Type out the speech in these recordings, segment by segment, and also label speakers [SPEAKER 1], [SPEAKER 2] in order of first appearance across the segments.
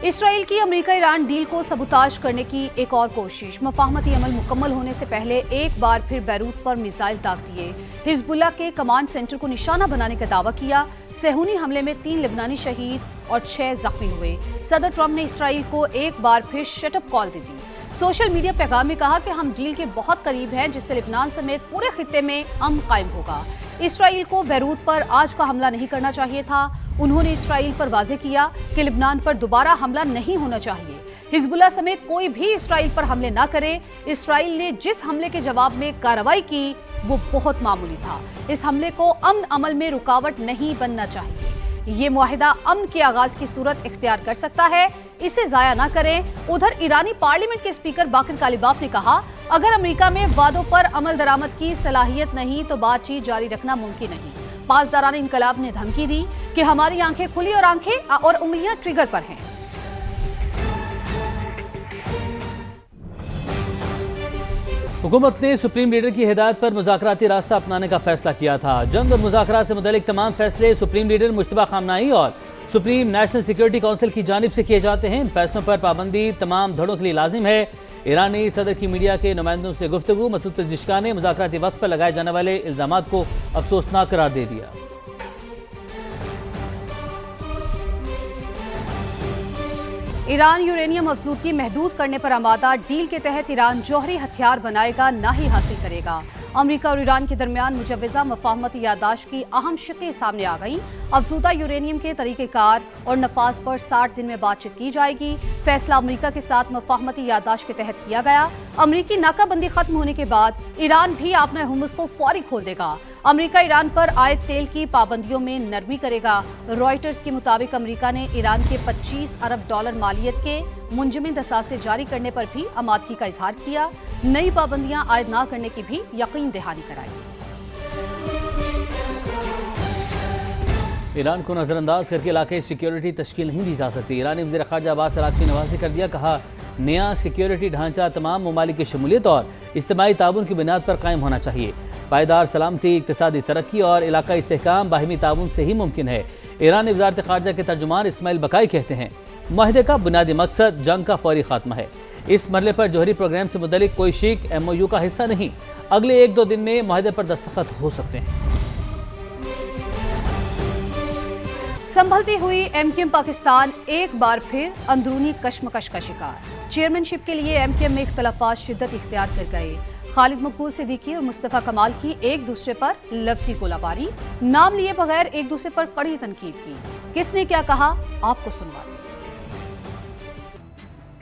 [SPEAKER 1] Israel की America Iran deal को सबूताज करने की एक और कोशिश। मफाहमती अमल मुकम्मल होने से पहले एक बार फिर बैरूत पर मिसाइल दाग दिए। हिजबुल्लाह के कमांड सेंटर को निशाना बनाने का दावा किया। सेहूनी हमले में 3 लिबनानी शहीद और 6 जख्मी हुए। सदर ट्रंप ने इसराइल को एक बार फिर शटअप कॉल दे दी। सोशल मीडिया पैगाम में कहा कि हम डील के बहुत करीब हैं, जिससे लिबनान समेत पूरे खित्ते में अमन कायम होगा। इसराइल को बैरूत पर आज का हमला नहीं करना चाहिए था। उन्होंने इसराइल पर वाजे किया कि लिबनान पर दोबारा हमला नहीं होना चाहिए। हिजबुल्लाह समेत कोई भी इसराइल पर हमले न करे। इसराइल ने जिस हमले के जवाब में कार्रवाई की वो बहुत मामूली था। इस हमले को अमन अमल में रुकावट नहीं बनना चाहिए। ये मुआहिदा अमन के आगाज की सूरत इख्तियार कर सकता है, इसे जाया न करें। उधर ईरानी पार्लियामेंट के स्पीकर बाकिर कालिबाफ ने कहा, अगर अमेरिका में वादों पर अमल दरामद की सलाहियत नहीं तो बातचीत जारी रखना मुमकिन नहीं। पासदारान इनकलाब ने धमकी दी कि हमारी आंखें खुली और आंखें और उंगलियां ट्रिगर पर हैं।
[SPEAKER 2] हुकूमत ने सुप्रीम लीडर की हिदायत पर मुज़ाकराती रास्ता अपनाने का फैसला किया था। जंग और मुज़ाकरात से मुतल्लिक तमाम फैसले सुप्रीम लीडर मुश्तबा खामनाई और सुप्रीम नेशनल सिक्योरिटी काउंसिल की जानिब से किए जाते हैं। इन फैसलों पर पाबंदी तमाम धड़ों के लिए लाजिम है। ईरानी सदर की मीडिया के नुमाइंदों से गुफ्तगू। मसूद पेज़ेश्कियान ने मुज़ाकराती वक्त पर लगाए जाने वाले इल्ज़ामात को अफसोसनाक करार दे दिया।
[SPEAKER 1] ईरान यूरेनियम अफजूदगी महदूद करने पर आमादा। डील के तहत ईरान जौहरी हथियार बनाएगा, ना ही हासिल करेगा। अमेरिका और ईरान के दरमियान मुजव्वज़ा मफाहमती याददाश्त की अहम शिकें सामने आ गईं। अफजूदा यूरेनियम के तरीक़ेकार और नफाज पर 60 दिन में बातचीत की जाएगी। फैसला अमेरिका के साथ मफाहमती याददाश्त के तहत किया गया। अमेरिकी नाकाबंदी खत्म होने के बाद ईरान भी अपने हुमस को फौरी खोल देगा। अमेरिका ईरान पर आयत तेल की पाबंदियों में नरमी करेगा। रॉयटर्स के मुताबिक अमेरिका ने ईरान के $25 अरब मालियत के मुंजमद असासे जारी करने पर भी आमादगी का इजहार किया। नई पाबंदियां आयद न करने की भी यकीन दहानी कराई।
[SPEAKER 2] ईरान को नजरअंदाज करके इलाके सिक्योरिटी तश्कील नहीं दी जा सकती। ईरानी वज़ीर ख़ारजा अब्बास अराग़ची ने वाज़ेह कर दिया। कहा, नया सिक्योरिटी ढांचा तमाम ममालिक की शमूलियत और इज्तिमाई ताउन की बुनियाद पर कायम होना चाहिए। पायदार सलामती, इक़्तिसादी तरक्की और इलाकाई इस्तेहकाम बाहिमी ताउन से ही मुमकिन है। ईरानी वज़ारत ख़ारजा के तर्जुमान इस्माइल बकाई कहते हैं, मुआहदे का बुनियादी मकसद जंग का फौरी खात्मा है। इस मरले पर जौहरी प्रोग्राम से मुतल्लिक कोई शीख MOU का हिस्सा नहीं। अगले 1-2 दिन में मुआहदे पर दस्तखत हो सकते हैं।
[SPEAKER 1] संभलती हुई MQM पाकिस्तान एक बार फिर अंदरूनी कशमकश का शिकार। चेयरमैनशिप के लिए MQM में इख्तलाफात शिद्दत इख्तियार कर गए। खालिद मकबूल सिद्दीकी और मुस्तफ़ा कमाल की एक दूसरे पर लफ्ज़ी गोलाबारी। नाम लिए बगैर एक दूसरे पर कड़ी तनकीद की। किसने क्या कहा, आपको सुनवाते हैं।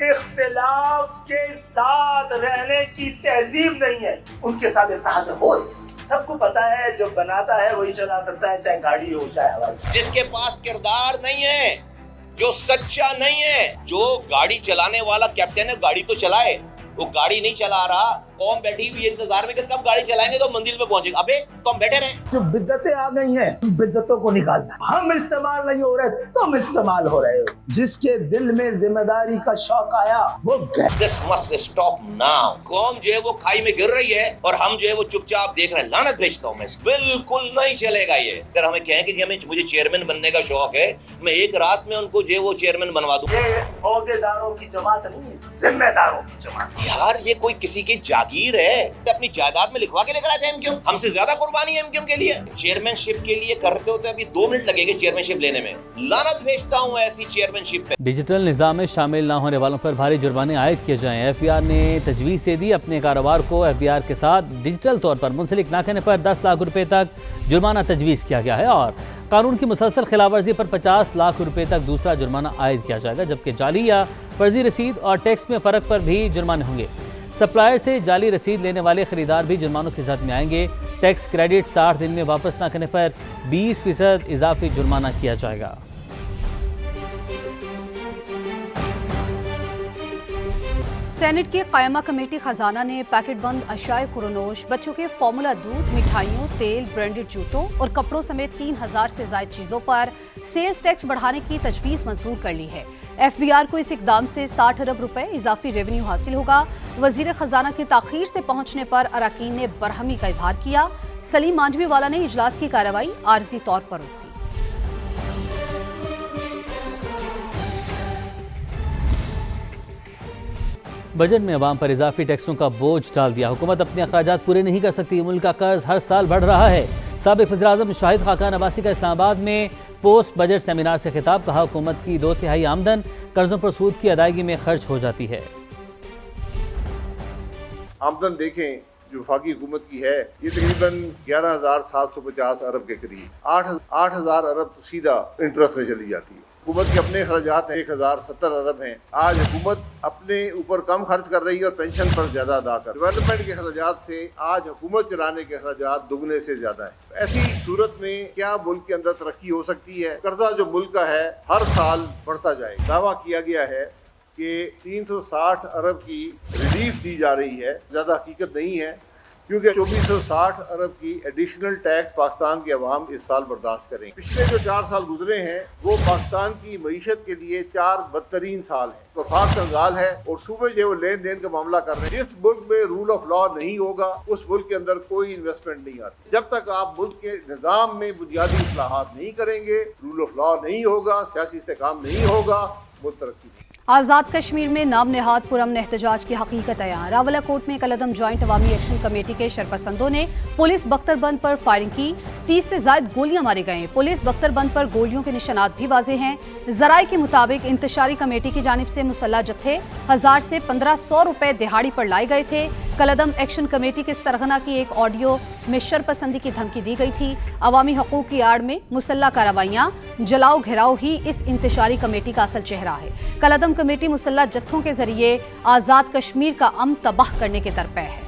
[SPEAKER 3] इख्तिलाफ के साथ रहने की तहजीब नहीं है, उनके साथ इत्तेहाद हो नहीं सकता। सबको पता है जो बनाता है वही चला सकता है, चाहे गाड़ी हो चाहे हवाई।
[SPEAKER 4] जिसके पास किरदार नहीं है, जो सच्चा नहीं है, जो गाड़ी चलाने वाला कैप्टन है, गाड़ी तो चलाए, वो गाड़ी नहीं चला रहा। कौम बैठी हुई इंतजार में कि कब गाड़ी चलाएंगे तो मंजिल पे पहुंचेगा। अबे तो हम बैठे रहे।
[SPEAKER 3] जो बिद्दतें आ गई हैं, बिद्दतों को निकालना। हम इस्तेमाल नहीं हो रहे, तुम इस्तेमाल हो रहे हो। जिसके दिल में जिम्मेदारी का शौक आया वो
[SPEAKER 4] दिस मस्ट स्टॉप नाउ। कौम जो है वो खाई में गिर रही है और हम जो है वो चुपचाप देख रहे हैं। लानत भेजता हूँ मैं, बिल्कुल नहीं चलेगा ये। अगर हमें कहें कि हमें मुझे चेयरमैन बनने का शौक है, मैं एक रात में उनको जो है वो चेयरमैन बनवा दूं।
[SPEAKER 3] ये ओहदेदारों की जमात नहीं, जिम्मेदारों की जमात।
[SPEAKER 4] यार ये कोई किसी की जागीर है, अपनी जायदाद में लिखवा के लेकर आए थे MQM। हमसे ज्यादा कुर्बानी है MQM के लिए। चेयरमैनशिप के लिए करते होते अभी 2 मिनट लगेंगे चेयरमैनशिप लेने में। लानत भेजता हूँ ऐसी चेयरमैनशिप पे।
[SPEAKER 2] डिजिटल निज़ाम में शामिल न होने वालों पर भारी जुर्माने आयद किए जाएं। FBR ने तजवीज़ दे दी। अपने कारोबार को FBR के साथ डिजिटल तौर पर मुंसलिक न करने पर 10 लाख रुपए तक जुर्माना तजवीज़ किया गया है और कानून की मुसलसल खिलाफवर्जी पर 50 लाख रुपए तक दूसरा जुर्माना आयद किया जाएगा। जबकि जाली या फर्जी रसीद और टैक्स में फ़र्क पर भी जुर्माने होंगे। सप्लायर से जाली रसीद लेने वाले खरीदार भी जुर्मानों की जद में आएंगे। टैक्स क्रेडिट 60 दिन में वापस न करने पर 20% इजाफी जुर्माना किया जाएगा।
[SPEAKER 1] सेनेट की कायमा कमेटी खजाना ने पैकेट बंद अशाए खुरनोश, बच्चों के फार्मूला दूध, मिठाइयों, तेल, ब्रांडेड जूतों और कपड़ों समेत 3000 से ज्यादा चीजों पर सेल्स टैक्स बढ़ाने की तजवीज़ मंजूर कर ली है। FBR को इस इकदाम से 60 अरब रुपए इजाफी रेवेन्यू हासिल होगा। वजीर खजाना की ताखीर से पहुंचने पर अरकान ने बरहमी का इजहार किया। सलीम मांडवी वाला ने इजलास की कार्रवाई आर्जी तौर पर रोक दी।
[SPEAKER 2] बजट में अवाम पर इजाफी टैक्सों का बोझ डाल दिया। हुकूमत अपने अखराजात पूरे नहीं कर सकती। मुल्क का कर्ज हर साल बढ़ रहा है। साबिक वज़ीर-ए-आज़म शाहिद खाकान अब्बासी का इस्लामाबाद में पोस्ट बजट सेमिनार से खिताब। कहा, हुकूमत की 2/3 आमदन कर्जों पर सूद की अदायगी में खर्च हो जाती है।
[SPEAKER 5] आमदन देखें जो वफाकी हुकूमत की है, ये तकरीबन 11,750 अरब के करीब, 8,000 अरब सीधा इंटरेस्ट में चली जाती है। हुकूमत के अपने खर्चात 1,070 अरब हैं। आज हुकूमत अपने ऊपर कम खर्च कर रही है और पेंशन पर ज़्यादा अदा कर। डेवलपमेंट के खर्चात से आज हुकूमत चलाने के खर्चात दुगने से ज़्यादा है। ऐसी सूरत में क्या मुल्क के अंदर तरक्की हो सकती है? कर्जा जो मुल्क का है हर साल बढ़ता जाए। दावा किया गया है कि 360 अरब की रिलीफ दी जा रही है, ज़्यादा हकीकत नहीं है, क्योंकि 2460 अरब की एडिशनल टैक्स पाकिस्तान के अवाम इस साल बर्दाश्त करें। पिछले जो 4 साल गुजरे हैं वो पाकिस्तान की मईशत के लिए 4 बदतरीन साल हैं। वफाक कंगाल है और सूबे जो वो लेन देन का मामला कर रहे हैं। जिस मुल्क में रूल ऑफ लॉ नहीं होगा उस मुल्क के अंदर कोई इन्वेस्टमेंट नहीं आती। जब तक आप मुल्क के निज़ाम में बुनियादी इस्लाहात नहीं करेंगे, रूल ऑफ लॉ नहीं होगा, सियासी इस्तेकाम नहीं होगा, मुल्क तरक्की नहीं।
[SPEAKER 1] आज़ाद कश्मीर में नाम नेहाद पुरअमन एहतजाज की हकीकत आया। रावलाकोट में कलअदम जॉइंट अवामी एक्शन कमेटी के शरपसंदों ने पुलिस बख्तरबंद पर फायरिंग की। 30 से ज्यादा गोलियां मारी गईं। पुलिस बख्तरबंद पर गोलियों के निशानात भी वाज़ेह हैं। जराये के मुताबिक इंतशारी कमेटी की जानिब से मुसल्ला जत्थे 1000 से 1500 रुपए दिहाड़ी पर लाए गए थे। कलअदम एक्शन कमेटी के सरगना की एक ऑडियो में शरपसंदी की धमकी दी गई थी। अवामी हकूक की आड़ में मुसल्ला कार्रवाइयां, जलाओ घेराव ही इस इंतशारी कमेटी का असल चेहरा है। कलअदम कमेटी मुसल्ला जत्थों के जरिए आजाद कश्मीर का अमन तबाह करने के तरपे है।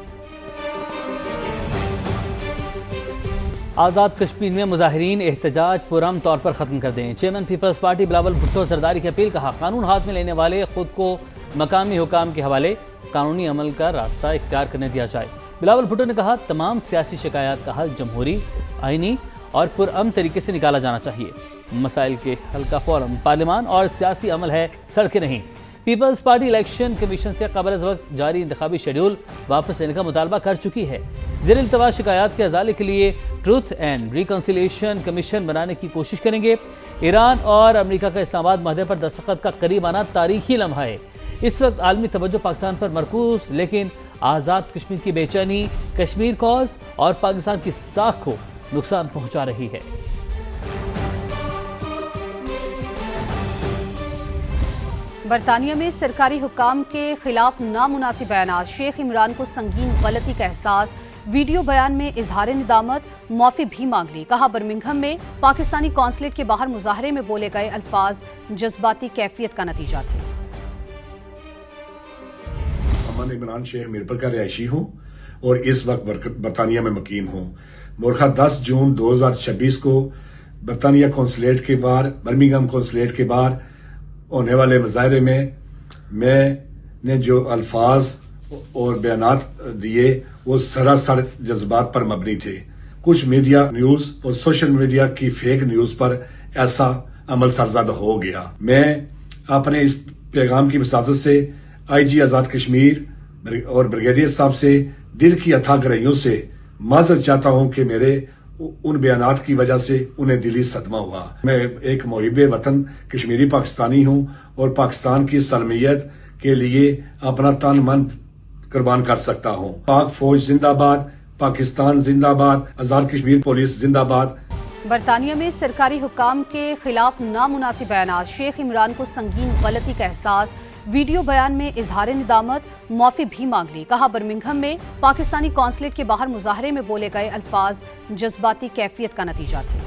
[SPEAKER 2] आज़ाद कश्मीर में मुजाहिरीन एहतजाज पुरअमन तौर पर ख़त्म कर दें। Chairman peoples party Bilawal Bhutto Zardari की अपील। कहा, कानून हाथ में लेने वाले खुद को मकामी हुकाम के हवाले कानूनी अमल का रास्ता इख्तियार करने दिया जाए। बिलावल भुट्टो ने कहा, तमाम सियासी शिकायत का हल जमहूरी, आइनी और पुरअमन तरीके से निकाला जाना चाहिए। मसाइल के हल का फोरम पार्लियामान और सियासी अमल है, सड़कें नहीं। पीपल्स पार्टी इलेक्शन कमीशन से कबल वक्त जारी इंतखाबी शेड्यूल वापस लेने का मुतालबा कर चुकी है। ज़ेर इल्तवा शिकायत के अजाले के लिए ट्रूथ एंड रिकन्सिलिएशन कमीशन बनाने की कोशिश करेंगे। ईरान और अमेरिका का इस्लामाबाद माहदे पर दस्तखत का करीब आना तारीखी लम्हा है। इस वक्त आलमी तवज्जो पाकिस्तान पर मरकूज, लेकिन आज़ाद कश्मीर की बेचैनी कश्मीर कॉज और पाकिस्तान की साख को नुकसान पहुंचा रही है।
[SPEAKER 1] बरतानिया में सरकारी हुकाम के खिलाफ नामुनासिब बयानात। शेख इमरान को संगीन गलती का एहसास। वीडियो बयान में इजहार निदामत, माफी भी मांग ली। कहा, बर्मिंघम में पाकिस्तानी कौंसलेट के बाहर मुजाहरे में बोले गए अल्फाज जज्बाती कैफियत का नतीजा थे।
[SPEAKER 6] मैं इमरान शेख मीरपुर का रिहायशी हूँ और इस वक्त बरतानिया में मुकीम हूँ। मुर्खा 10 जून 2026 को बरतानिया कौंसलेट के बाहर, बर्मिंघम कौंसलेट के बाहर होने वाले मुजाहरे में मैंने जो अल्फाज और बयानात दिए वो सरासर जज्बात पर मबनी थे। कुछ मीडिया न्यूज और सोशल मीडिया की फेक न्यूज पर ऐसा अमल सरजद हो गया। मैं अपने इस पैगाम की वसातत से IG आजाद कश्मीर और ब्रिगेडियर साहब से दिल की अथाह गहराइयों से माजरत चाहता हूं कि मेरे उन बयानात की वजह से उन्हें दिली सदमा हुआ। मैं एक मुहिब वतन कश्मीरी पाकिस्तानी हूं और पाकिस्तान की सलमियत के लिए अपना तन मन कुर्बान कर सकता हूं। पाक फौज जिंदाबाद, पाकिस्तान जिंदाबाद, आजाद कश्मीर पुलिस जिंदाबाद।
[SPEAKER 1] बरतानिया में सरकारी हुकाम के खिलाफ नामुनासिब बयानात। शेख इमरान को संगीन गलती का एहसास। वीडियो बयान में इजहार निदामत, माफी भी मांग ली। कहा, बर्मिंघम में पाकिस्तानी कौंसलेट के बाहर मुजाहरे में बोले गए अल्फाज जज्बाती कैफियत का नतीजा थे।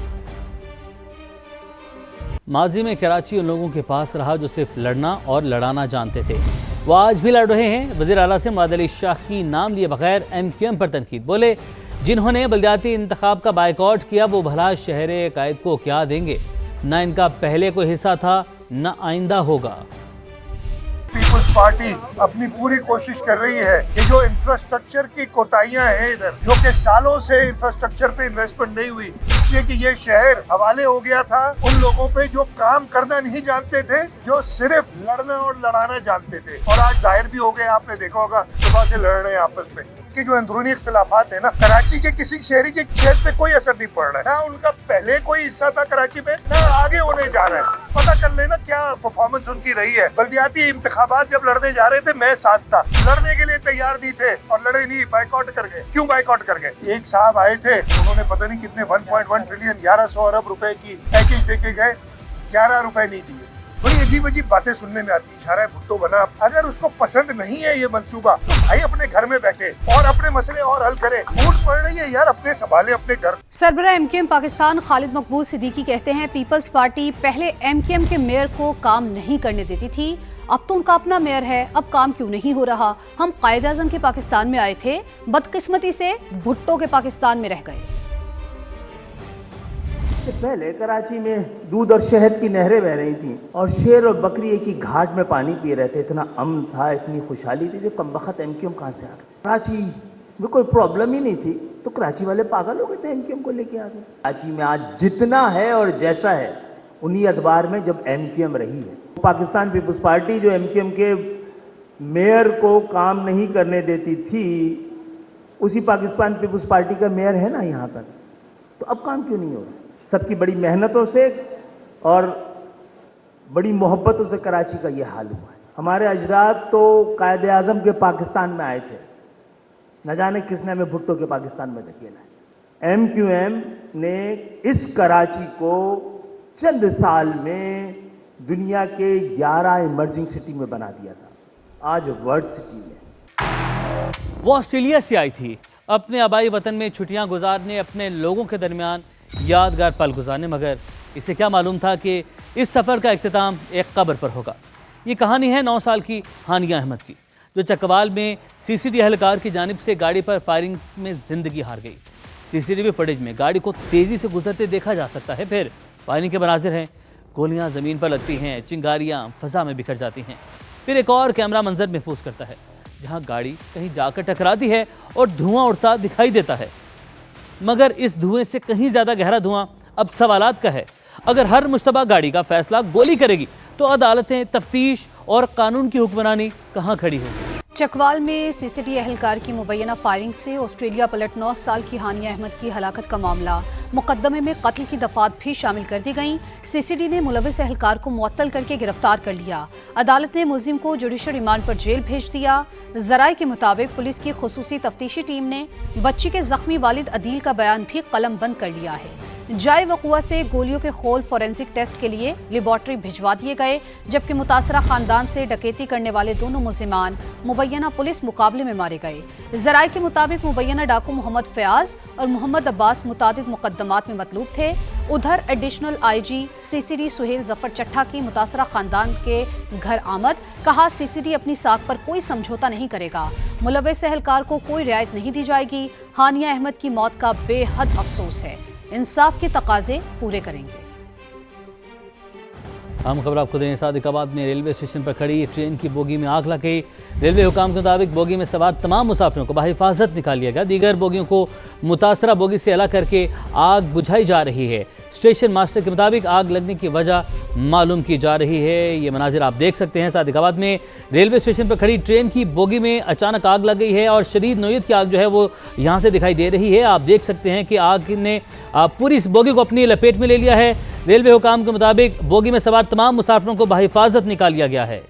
[SPEAKER 2] माजी में कराची उन लोगों के पास रहा जो सिर्फ लड़ना और लड़ाना जानते थे। वो आज भी लड़ रहे हैं। वज़ीर आला से मुआद अली शाह की नाम लिए बगैर MQM पर तनकीद। बोले, जिन्होंने बल्दियाती इंतखाब का बायकॉट किया वो भला शहर कायद को क्या देंगे? न इनका पहले कोई हिस्सा था न आइंदा होगा।
[SPEAKER 7] पीपल्स पार्टी अपनी पूरी कोशिश कर रही है कि जो इंफ्रास्ट्रक्चर की कोताहियां हैं इधर, जो कि सालों से इंफ्रास्ट्रक्चर पे इन्वेस्टमेंट नहीं हुई, इसलिए कि ये शहर हवाले हो गया था उन लोगों पे जो काम करना नहीं जानते थे, जो सिर्फ लड़ना और लड़ाना जानते थे। और आज जाहिर भी हो गया, आपने देखा होगा सुबह से लड़ रहे हैं आपस में। के जो अंदरूनी इख्तिलाफात है ना, कराची के किसी शहरी के खेत पे कोई असर नहीं पड़ रहा है ना। उनका पहले कोई हिस्सा था कराची में ना आगे होने जा रहा है। पता कर लेना क्या परफॉर्मेंस उनकी रही है। बल्दियाती इंतखाबात जब लड़ने जा रहे थे मैं साथ था, लड़ने के लिए तैयार नहीं थे और लड़े नहीं, बाइकआउट कर गए। क्यों बाइकआउट कर गए? एक साहब आए थे, उन्होंने पता नहीं कितने 1.1 ट्रिलियन 1100 अरब रुपए की पैकेज देके गए, 11 रुपए नहीं दिए। बड़ी अजीब अजीब बातें सुनने में आती। इशारा भुट्टो बना, अगर उसको पसंद नहीं है ये मंसूबा तो भाई अपने घर में बैठे और अपने मसले और हल करे। फूट पड़ रही है यार, अपने संभाले अपने घर।
[SPEAKER 1] सरबराह एमकेएम पाकिस्तान खालिद मकबूल सिद्दीकी कहते हैं पीपल्स पार्टी पहले एमकेएम के मेयर को काम नहीं करने देती थी, अब तो उनका अपना मेयर है, अब काम क्यों नहीं हो रहा? हम कायद-ए-आज़म के पाकिस्तान में आए थे, बदकिस्मती से भुट्टो के पाकिस्तान में रह गए।
[SPEAKER 8] पहले कराची में दूध और शहद की नहरें बह रही थी और शेर और बकरी एक ही घाट में पानी पी रहे थे। इतना अमन था, इतनी खुशहाली थी। जो कमबख्त एमकेएम कहाँ से आ गए? कराची में कोई प्रॉब्लम ही नहीं थी तो कराची वाले पागल हो गए थे, एमकेएम को लेके आ गए। कराची में आज जितना है और जैसा है उन्हीं अखबार में जब एमकेएम रही है। पाकिस्तान पीपल्स पार्टी जो एमकेएम के मेयर को काम नहीं करने देती थी, उसी पाकिस्तान पीपल्स पार्टी का मेयर है ना यहाँ पर, तो अब काम क्यों नहीं हो रहा? सबकी बड़ी मेहनतों से और बड़ी मोहब्बतों से कराची का ये हाल हुआ है। हमारे अजदाद तो कायद-ए-आज़म के पाकिस्तान में आए थे, न जाने किसने हमें भुट्टो के पाकिस्तान में धकेला है। एमक्यूएम ने इस कराची को चंद साल में दुनिया के 11 इमर्जिंग सिटी में बना दिया था, आज वर्ल्ड सिटी में।
[SPEAKER 2] वो ऑस्ट्रेलिया से आई थी अपने आबाई वतन में छुट्टियां गुजारने, अपने लोगों के दरमियान यादगार पल गुजारने, मगर इसे क्या मालूम था कि इस सफ़र का इख्तिताम एक कब्र पर होगा। ये कहानी है 9 साल की हानिया अहमद की, जो चकवाल में सीसीटीवी एहलकार की जानिब से गाड़ी पर फायरिंग में ज़िंदगी हार गई। सीसीटीवी फुटेज में गाड़ी को तेज़ी से गुजरते देखा जा सकता है। फिर फायरिंग के मनाजिर हैं, गोलियाँ ज़मीन पर लगती हैं, चिंगारियाँ फ़ज़ा में बिखर जाती हैं। फिर एक और कैमरा मंजर महफूज करता है जहाँ गाड़ी कहीं जाकर टकराती है और धुआं उड़ता दिखाई देता है, मगर इस धुएं से कहीं ज़्यादा गहरा धुआं अब सवालात का है। अगर हर मुश्तबा गाड़ी का फैसला गोली करेगी तो अदालतें, तफ्तीश और कानून की हुक्मरानी कहाँ खड़ी होगी?
[SPEAKER 1] चकवाल में सीसीटीवी एहलकार की मुबैना फायरिंग से ऑस्ट्रेलिया पलट 9 साल की हानिया अहमद की हलाकत का मामला, मुकदमे में कत्ल की दफात भी शामिल कर दी गईं। सीसीडी ने मुलविस एहलकार को मुअत्तल करके गिरफ्तार कर लिया। अदालत ने मुलजिम को जुडिशल रिमांड पर जेल भेज दिया। जराये के मुताबिक पुलिस की खुसूसी तफ्तीशी टीम ने बच्ची के जख्मी वालिद अदील का बयान भी कलम बंद कर लिया है। जाए वक़ुआ से गोलियों के खोल फोरेंसिक टेस्ट के लिए लेबॉर्ट्री भिजवा दिए गए, जबकि मुतासरा खानदान से डकैती करने वाले दोनों मुल्जिमान मुबैना पुलिस मुकाबले में मारे गए। जराये के मुताबिक मुबैना डाकू मोहम्मद फयाज और मोहम्मद अब्बास मुतादिद मुकदमात में मतलूब थे। उधर additional IG CCD Suhail Zafar Chattha की मुतासरा खानदान के घर आमद, कहा सीसीडी अपनी साख पर कोई समझौता नहीं करेगा, मुलविस एहलकार को कोई रियायत नहीं दी जाएगी। हानिया अहमद की मौत का बेहद अफसोस है, इंसाफ के तकाजे पूरे करेंगे।
[SPEAKER 2] हम खबर आपको दें, सादिकाबाद में रेलवे स्टेशन पर खड़ी ट्रेन की बोगी में आग लग गई। रेलवे हुकाम के मुताबिक बोगी में सवार तमाम मुसाफिरों को बाहिफाजत निकाल लिया गया। दीगर बोगियों को मुतासरा बोगी से अलग करके आग बुझाई जा रही है। स्टेशन मास्टर के मुताबिक आग लगने की वजह मालूम की जा रही है। ये मनाजिर आप देख सकते हैं, सादिकाबाद में रेलवे स्टेशन पर खड़ी ट्रेन की बोगी में अचानक आग लग गई है और शदीद नोयत की आग जो है वो यहाँ से दिखाई दे रही है। आप देख सकते हैं कि आग ने पूरी इस बोगी को अपनी लपेट में ले लिया है। रेलवे हुकाम के मुताबिक बोगी में सवार तमाम मुसाफिरों को बाहिफाजत निकाल लिया गया है।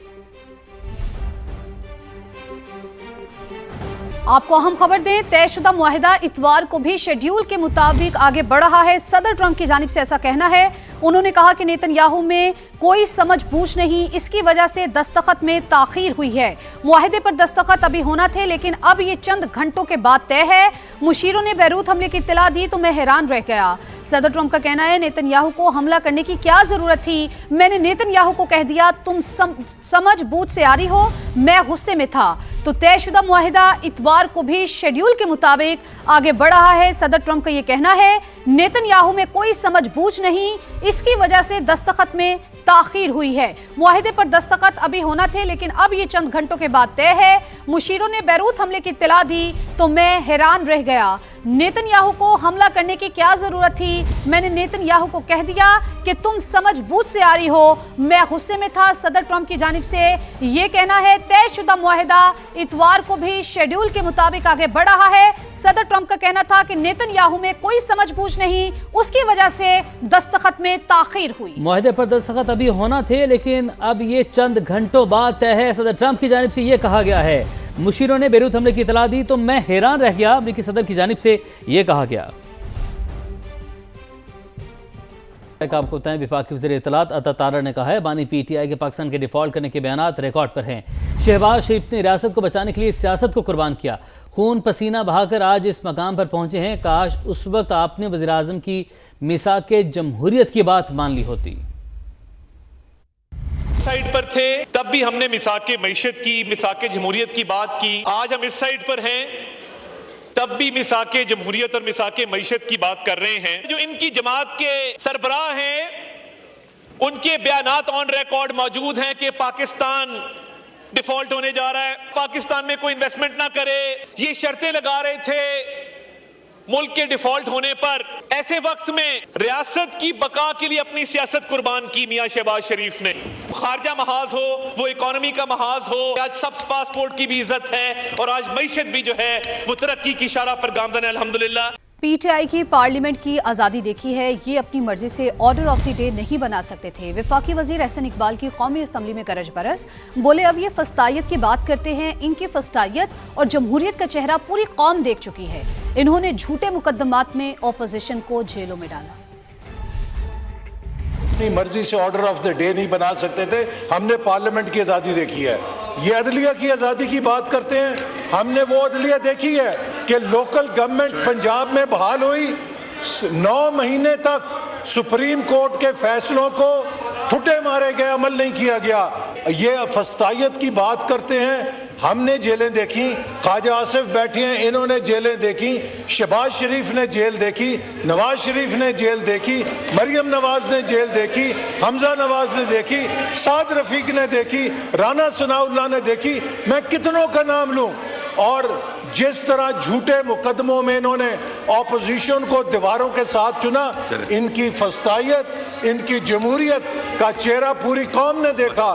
[SPEAKER 1] आपको अहम खबर दें, तयशुदा मुआहिदा इतवार को भी शेड्यूल के मुताबिक आगे बढ़ रहा है। सदर ट्रंप की जानिब से ऐसा कहना है। उन्होंने कहा कि नेतन्याहू में कोई समझ बूझ नहीं, इसकी वजह से दस्तखत में ताखीर हुई है। मुआहिदे पर दस्तखत अभी होना थे, लेकिन अब ये चंद घंटों के बाद तय है। मुशीरों ने बैरूत हमले की इत्तला दी तो मैं हैरान रह गया। सदर ट्रंप का कहना है, नेतन्याहू को हमला करने की क्या जरूरत थी? मैंने नेतन्याहू को कह दिया तुम समझ बूझ से आ रही हो, मैं गुस्से में था। तो तयशुदा मुआहिदा इतवार को भी शेड्यूल के मुताबिक आगे बढ़ रहा है। सदर ट्रंप का यह कहना है, नेतन्याहू में कोई समझ बूझ नहीं, इसकी वजह से दस्तखत में ताखीर हुई है। मुआहिदे पर दस्तखत अभी होना थे, लेकिन अब ये चंद घंटों के बाद तय है। मुशीरों ने बैरूत हमले की इत्तला दी तो मैं हैरान रह गया। नेतन्याहू को हमला करने की क्या जरूरत थी? मैंने नेतन्याहू को कह दिया कि तुम समझबूझ से आ रही हो। मैं गुस्से में था। सदर ट्रंप की जानिब से ये कहना है तयशुदा मुआहिदा इतवार को भी शेड्यूल के मुताबिक आगे बढ़ रहा है। सदर ट्रंप का कहना था कि नेतन्याहू में कोई समझबूझ नहीं, उसकी वजह से दस्तखत में ताखीर हुई।
[SPEAKER 2] मुआहदे पर दस्तखत अभी होना थे, लेकिन अब ये चंद घंटों बाद तय है। सदर ट्रंप की जानिब से ये कहा गया है, मुशीरों ने बेरूत हमले की इतला दी तो मैं हैरान रह गया। अमरीकी सदर की जानिब से ये कहा गया। आपको बताएं, वफाकी वज़ीर इत्तलात अता तारा ने कहा है बानी PTI के पाकिस्तान के डिफॉल्ट करने के बयानात रिकॉर्ड पर हैं। शहबाज शरीफ ने रियासत को बचाने के लिए सियासत को कुर्बान किया, खून पसीना बहाकर आज इस मकाम पर पहुंचे हैं। काश उस वक्त आपने वज़ीर आज़म की मिसाक जमहूरियत की बात मान ली होती।
[SPEAKER 9] साइड पर थे तब भी हमने मिसाक मईशत की, मिसाक जमहूरियत की बात की। आज हम इस साइड पर हैं तब भी मिसाक जमहूरियत और मिसाक मईशत की बात कर रहे हैं। जो इनकी जमात के सरबराह हैं उनके बयानात ऑन रिकॉर्ड मौजूद हैं कि पाकिस्तान डिफॉल्ट होने जा रहा है, पाकिस्तान में कोई इन्वेस्टमेंट ना करे, ये शर्तें लगा रहे थे मुल्क के डिफॉल्ट होने पर। ऐसे वक्त में रियासत की बका के लिए अपनी सियासत कुर्बान की मियां शहबाज शरीफ ने। खारजा महाज हो, वो इकोनॉमी का महाज हो, आज सब पासपोर्ट की भी इज्जत है और आज मईशत भी जो है वो तरक्की की इशारा पर गामजन है अल्हम्दुलिल्लाह।
[SPEAKER 1] PTI की पार्लियामेंट की आज़ादी देखी है, ये अपनी मर्जी से ऑर्डर ऑफ द डे नहीं बना सकते थे। वफाकी वजीर एहसन इकबाल की कौमी असम्बली में गरज बरस, बोले अब ये फस्तायत की बात करते हैं। इनकी फस्तायत और जमहूरियत का चेहरा पूरी कौम देख चुकी है। इन्होंने झूठे मुकदमात में ऑपोजिशन को जेलों में डाला।
[SPEAKER 10] अपनी मर्जी से ऑर्डर ऑफ द डे नहीं बना सकते थे। हमने पार्लियामेंट की आज़ादी देखी है। ये अदलिया की आज़ादी की बात करते हैं, हमने वो अदलिया देखी है कि लोकल गवर्नमेंट पंजाब में बहाल हुई, 9 महीने तक सुप्रीम कोर्ट के फैसलों को ठुटे मारे गए, अमल नहीं किया गया। ये फस्तायत की बात करते हैं, हमने जेलें देखी, ख्वाजा आसिफ बैठे हैं, इन्होंने जेलें देखी, शहबाज शरीफ ने जेल देखी, नवाज शरीफ ने जेल देखी, मरियम नवाज ने जेल देखी, हमजा नवाज ने देखी, साद रफीक ने देखी, राना सनाउल्लाह ने देखी, मैं कितनों का नाम लूं। और जिस तरह झूठे मुकदमों में इन्होंने ऑपोजिशन को दीवारों के साथ चुना, इनकी फस्तायत, इनकी जमहूरियत का चेहरा पूरी कौम ने देखा।